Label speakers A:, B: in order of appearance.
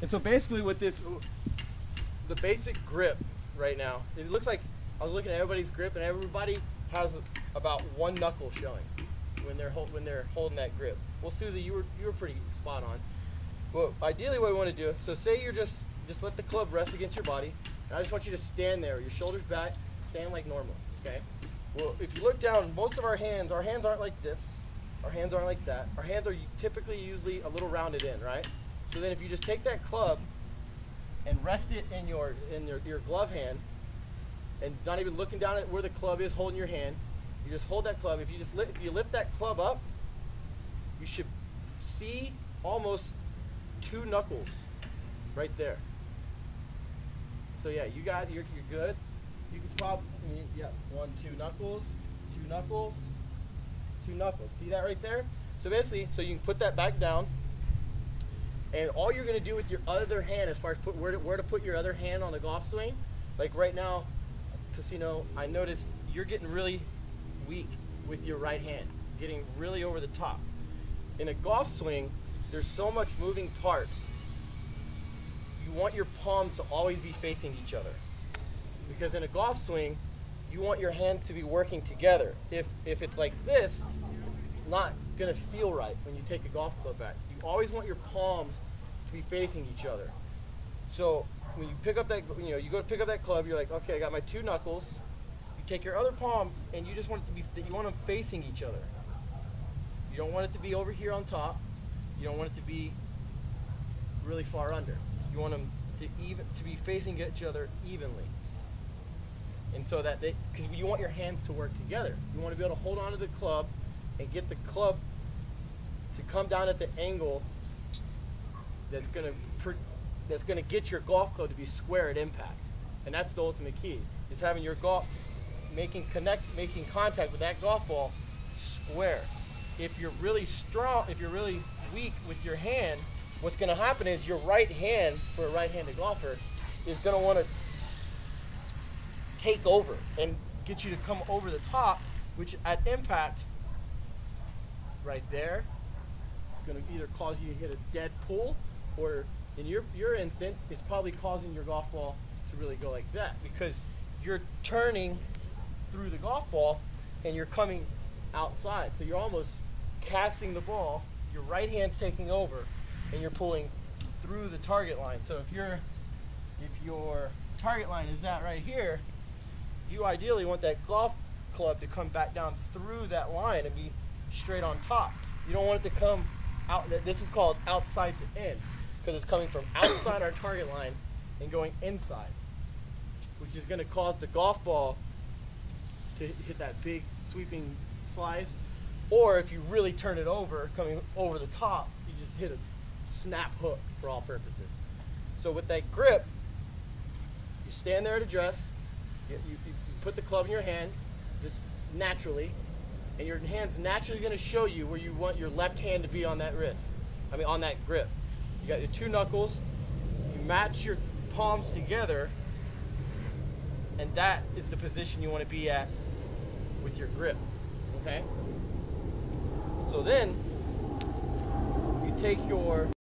A: And so basically with this, the basic grip right now, it looks like I was looking at everybody's grip, and everybody has about one knuckle showing when they're holding that grip. Well, Susie, you were pretty spot on. Well, ideally what we want to do, so say you're just let the club rest against your body, and I just want you to stand there, your shoulders back, stand like normal, okay? Well, if you look down, most of our hands aren't like this, our hands aren't like that. Our hands are typically usually a little rounded in, right? So then if you just take that club and rest it in your glove hand, and not even looking down at where the club is holding your hand, you just hold that club. If you lift that club up, you should see almost two knuckles right there. So yeah, you're good. You can probably, yeah, two knuckles, two knuckles, two knuckles. See that right there? So basically, so you can put that back down, and all you're gonna do with your other hand, as far as where to put your other hand on the golf swing, like right now, Casino, I noticed you're getting really weak with your right hand, getting really over the top. In a golf swing, there's so much moving parts. You want your palms to always be facing each other, because in a golf swing, you want your hands to be working together. If it's like this, it's not gonna feel right when you take a golf club back. You always want your palms to be facing each other. So when you pick up that, you go to pick up that club, you're like, okay, I got my two knuckles. You take your other palm, and you just want it to be, you want them facing each other. You don't want it to be over here on top. You don't want it to be really far under. You want them to be facing each other evenly. And so that because you want your hands to work together. You want to be able to hold onto the club and get the club to come down at the angle that's gonna get your golf club to be square at impact. And that's the ultimate key, is having your golf, making contact with that golf ball square. If you're really strong, if you're really weak with your hand, what's gonna happen is your right hand, for a right-handed golfer, is gonna wanna take over and get you to come over the top, which at impact, right there, it's gonna either cause you to hit a dead pull, or in your instance, it's probably causing your golf ball to really go like that, because you're turning through the golf ball and you're coming outside. So you're almost casting the ball, your right hand's taking over, and you're pulling through the target line. So if your target line is that right here, you ideally want that golf club to come back down through that line and be straight on top. You don't want it to come out. This is called outside to in, because it's coming from outside our target line and going inside, which is going to cause the golf ball to hit that big sweeping slice. Or if you really turn it over, coming over the top, you just hit a snap hook for all purposes. So with that grip, you stand there at address, you put the club in your hand, just naturally, and your hand's naturally going to show you where you want your left hand to be on that wrist. On that grip. You got your two knuckles, you match your palms together, and that is the position you want to be at with your grip, okay? So then, you take your